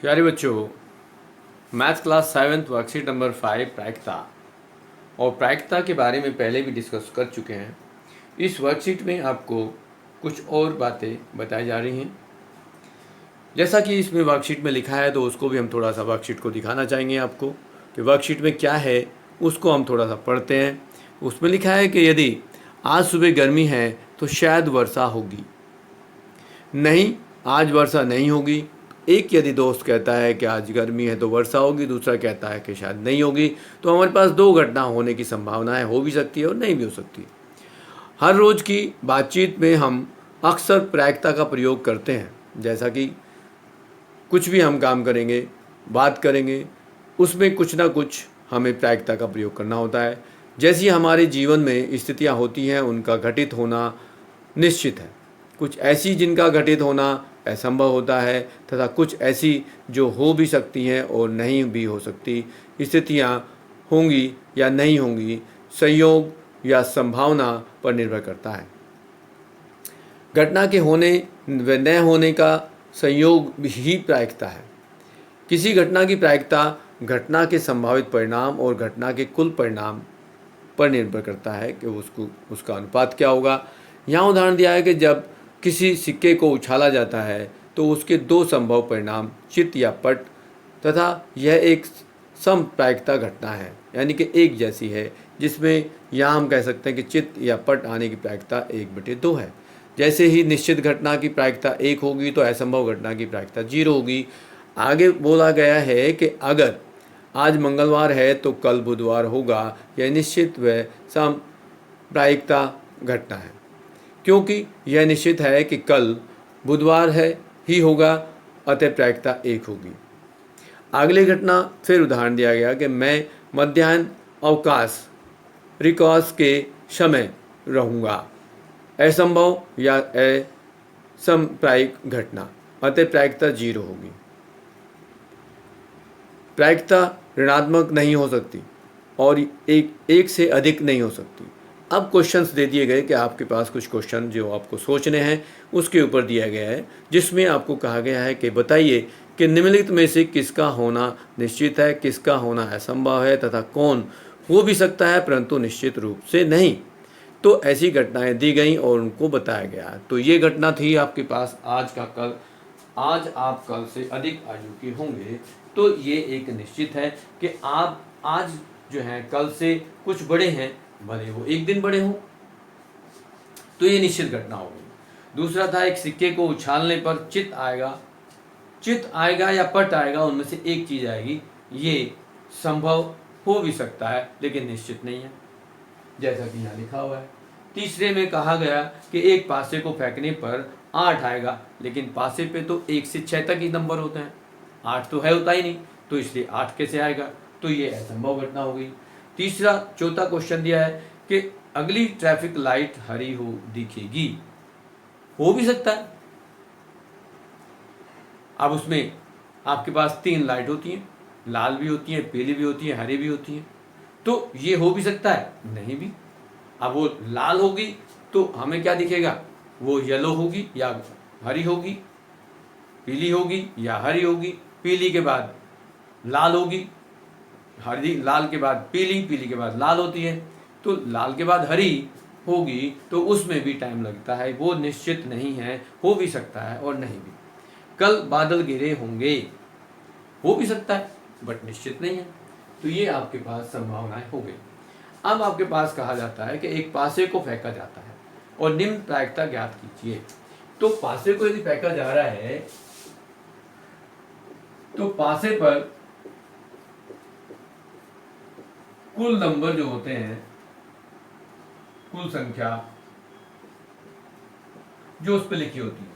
प्यारे बच्चों, math class 7th worksheet number 5 प्रायिकता और प्रायिकता के बारे में पहले भी डिस्कस कर चुके हैं। इस वर्कशीट में आपको कुछ और बातें बताई जा रही हैं। जैसा कि इसमें वर्कशीट में लिखा है तो उसको भी हम थोड़ा सा वर्कशीट को दिखाना चाहेंगे आपको कि वर्कशीट में क्या है, उसको हम थोड़ा सा पढ़ते हैं। उसमें लिखा है कि यदि आज सुबह गर्मी है तो शायद वर्षा होगी, नहीं आज वर्षा नहीं होगी। एक यदि दोस्त कहता है कि आज गर्मी है तो वर्षा होगी, दूसरा कहता है कि शायद नहीं होगी, तो हमारे पास दो घटना होने की संभावनाएं हो भी सकती है और नहीं भी हो सकती। हर रोज़ की बातचीत में हम अक्सर प्रायिकता का प्रयोग करते हैं। जैसा कि कुछ भी हम काम करेंगे, बात करेंगे, उसमें कुछ ना कुछ हमें प्रायिकता का प्रयोग करना होता है। जैसी हमारे जीवन में स्थितियाँ होती हैं उनका घटित होना निश्चित है। कुछ ऐसी जिनका घटित होना असंभव होता है तथा कुछ ऐसी जो हो भी सकती हैं और नहीं भी हो सकती। स्थितियाँ होंगी या नहीं होंगी, संयोग या संभावना पर निर्भर करता है। घटना के होने व न होने का संयोग ही प्रायिकता है। किसी घटना की प्रायिकता घटना के संभावित परिणाम और घटना के कुल परिणाम पर निर्भर करता है कि उसका अनुपात क्या होगा। यहाँ उदाहरण दिया है कि जब किसी सिक्के को उछाला जाता है तो उसके दो संभव परिणाम चित्त या पट तथा यह एक समप्रायिकता घटना है, यानी कि एक जैसी है, जिसमें यहाँ हम कह सकते हैं कि चित्त या पट आने की प्रायिकता 1/2 है। जैसे ही निश्चित घटना की प्रायिकता 1 होगी तो असंभव घटना की प्रायिकता 0 होगी। आगे बोला गया है कि अगर आज मंगलवार है तो कल बुधवार होगा, यह निश्चित व समप्रायिकता घटना है, क्योंकि यह निश्चित है कि कल बुधवार है ही होगा, अतः प्रायिकता 1 होगी। अगली घटना फिर उदाहरण दिया गया कि मैं मध्याह्न अवकाश रिकॉस के समय रहूँगा, असंभव या असमप्रायिक घटना, अतः प्रायिकता 0 होगी। प्रायिकता ऋणात्मक नहीं हो सकती और एक से अधिक नहीं हो सकती। अब क्वेश्चंस दे दिए गए कि आपके पास कुछ क्वेश्चन जो आपको सोचने हैं उसके ऊपर दिया गया है, जिसमें आपको कहा गया है कि बताइए कि निम्नलिखित में से किसका होना निश्चित है, किसका होना असंभव है तथा कौन हो भी सकता है परंतु निश्चित रूप से नहीं। तो ऐसी घटनाएं दी गई और उनको बताया गया। तो ये घटना थी आपके पास आज आप कल से अधिक आयु के होंगे, तो ये एक निश्चित है कि आप आज जो है कल से कुछ बड़े हैं, भले वो एक दिन बड़े हों, तो ये निश्चित घटना होगी। दूसरा था एक सिक्के को उछालने पर चित्त आएगा या पट आएगा, उनमें से एक चीज आएगी। ये संभव हो भी सकता है लेकिन निश्चित नहीं है, जैसा कि यहाँ लिखा हुआ है। तीसरे में कहा गया कि एक पासे को फेंकने पर 8 आएगा, लेकिन पासे पे तो 1 से 6 तक ही नंबर होते हैं, 8 तो है होता ही नहीं, तो इसलिए 8 कैसे आएगा, तो ये असंभव घटना हो गई। चौथा क्वेश्चन दिया है कि अगली ट्रैफिक लाइट हरी हो दिखेगी, हो भी सकता है। अब उसमें आपके पास 3 लाइट होती हैं, लाल भी होती है, पीली भी होती है, हरी भी होती है, तो ये हो भी सकता है, नहीं भी। अब वो लाल होगी तो हमें क्या दिखेगा, वो येलो होगी या हरी होगी, पीली होगी या हरी होगी, पीली के बाद लाल होगी, हरी लाल के बाद पीली, पीली के बाद लाल होती है, तो लाल के बाद हरी होगी तो उसमें भी टाइम लगता है, वो निश्चित नहीं है, हो भी सकता है और नहीं भी। कल बादल गिरे होंगे, हो भी सकता है बट निश्चित नहीं है, तो ये आपके पास संभावनाएं हो गई। अब आपके पास कहा जाता है कि एक पासे को फेंका जाता है और निम्न प्रायिकता ज्ञात कीजिए। तो पासे को यदि फेंका जा रहा है तो पासे पर कुल नंबर जो होते हैं, कुल संख्या जो उस पर लिखी होती है,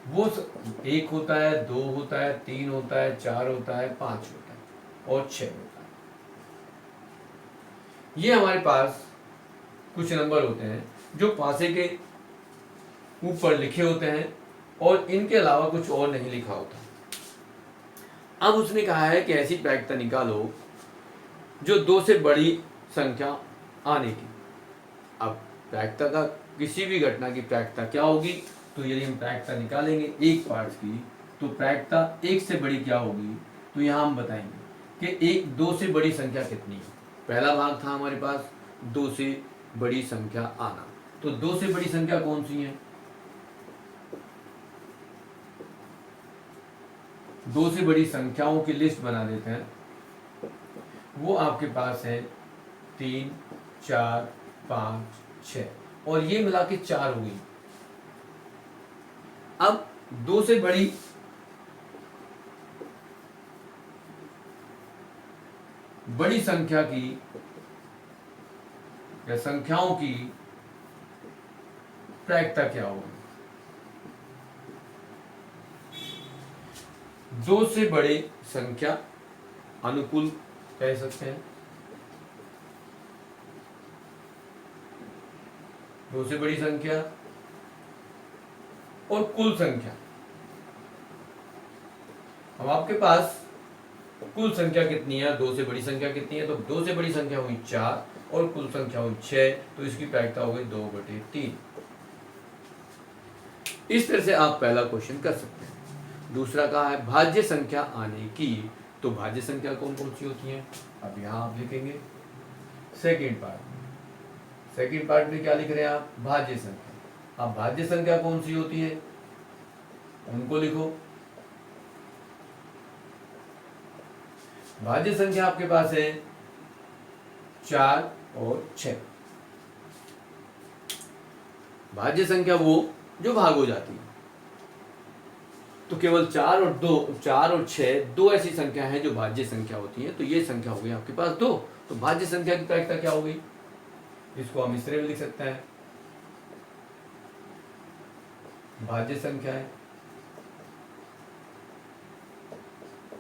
वो 1 होता है, 2 होता है, 3 होता है, 4 होता है, 5 होता है और 6 होता है। ये हमारे पास कुछ नंबर होते हैं जो पासे के ऊपर लिखे होते हैं और इनके अलावा कुछ और नहीं लिखा होता। अब उसने कहा है कि ऐसी प्रायिकता निकालो जो 2 से बड़ी संख्या आने की। अब प्रायिकता का किसी भी घटना की प्रायिकता क्या होगी, तो यदि हम प्रायिकता निकालेंगे एक पार्ट की तो प्रायिकता एक से बड़ी क्या होगी, तो यहाँ हम बताएंगे कि एक दो से बड़ी संख्या कितनी है। पहला भाग था हमारे पास दो से बड़ी संख्या आना, तो दो से बड़ी संख्या कौन सी है, दो से बड़ी संख्याओं की लिस्ट बना देते हैं। वो आपके पास है 3, 4, 5, 6 और ये मिला के 4 हो गई। अब दो से बड़ी संख्या की या संख्याओं की प्रायिकता क्या होगी। दो से बड़े संख्या अनुकूल कह सकते हैं, दो से बड़ी संख्या और कुल संख्या। अब आपके पास कुल संख्या कितनी है, दो से बड़ी संख्या कितनी है, तो दो से बड़ी संख्या हुई 4 और कुल संख्या हुई 6, तो इसकी प्रायिकता हो गई 2/3। इस तरह से आप पहला क्वेश्चन कर सकते हैं। दूसरा कहा है भाज्य संख्या आने की, तो भाज्य संख्या कौन कौन सी होती है, अब यहां आप लिखेंगे सेकेंड पार्ट में क्या लिख रहे हैं आप, भाज्य संख्या। अब भाज्य संख्या कौन सी होती है उनको लिखो। भाज्य संख्या आपके पास है 4 और 6। भाज्य संख्या वो जो भाग हो जाती है, तो केवल 4 और 6 दो ऐसी संख्या है जो भाज्य संख्या होती है, तो ये संख्या हो गई आपके पास 2। तो भाज्य संख्या की प्रायिकता क्या हो गई, इसको हम इस तरह भी लिख सकते हैं, भाज्य संख्या है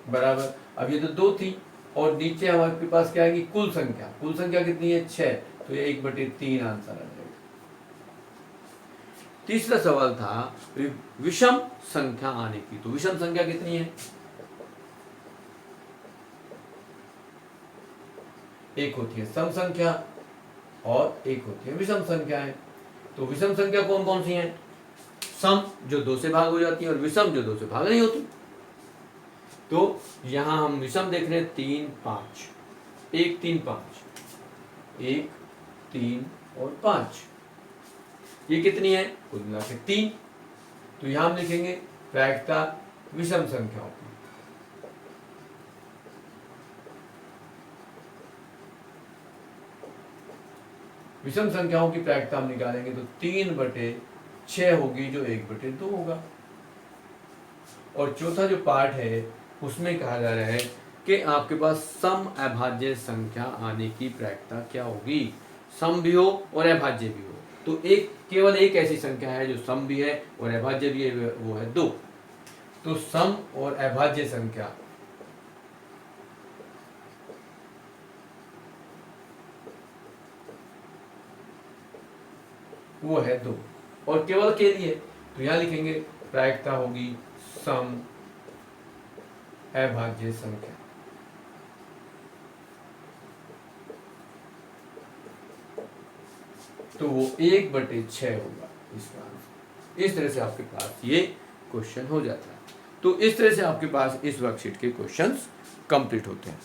बराबर, अब ये तो 2 थी और नीचे हमारे पास क्या है, कुल संख्या कितनी है 6, तो ये 1/3 आंसर आ जाएगा। तीसरा सवाल था विषम संख्या आने की, तो विषम संख्या कितनी है, एक होती है सम संख्या और एक होती है विषम संख्या है। तो विषम संख्या कौन कौन सी हैं, सम जो 2 से भाग हो जाती है और विषम जो 2 से भाग नहीं होती। तो यहां हम विषम देख रहे हैं 3, 5, 1, 3, 5, 1, 3 और 5, ये कितनी है, कुल मिला के 3। तो यहां हम लिखेंगे प्रायिकता विषम संख्याओं की। विषम संख्याओं की प्रायिकता हम निकालेंगे तो 3/6 होगी जो 1/2 होगा। और चौथा जो पार्ट है उसमें कहा जा रहा है कि आपके पास सम अभाज्य संख्या आने की प्रायिकता क्या होगी, सम भी हो और अभाज्य भी हो। तो केवल एक ऐसी संख्या है जो सम भी है और अभाज्य भी है, वो है 2। तो सम और अभाज्य संख्या वो है 2 और केवल के लिए, तो यहां लिखेंगे प्रायिकता होगी सम अभाज्य संख्या। तो वो 1/6 होगा इसका आंसर। इस तरह से आपके पास ये क्वेश्चन हो जाता है। तो इस तरह से आपके पास इस वर्कशीट के क्वेश्चंस कंप्लीट होते हैं।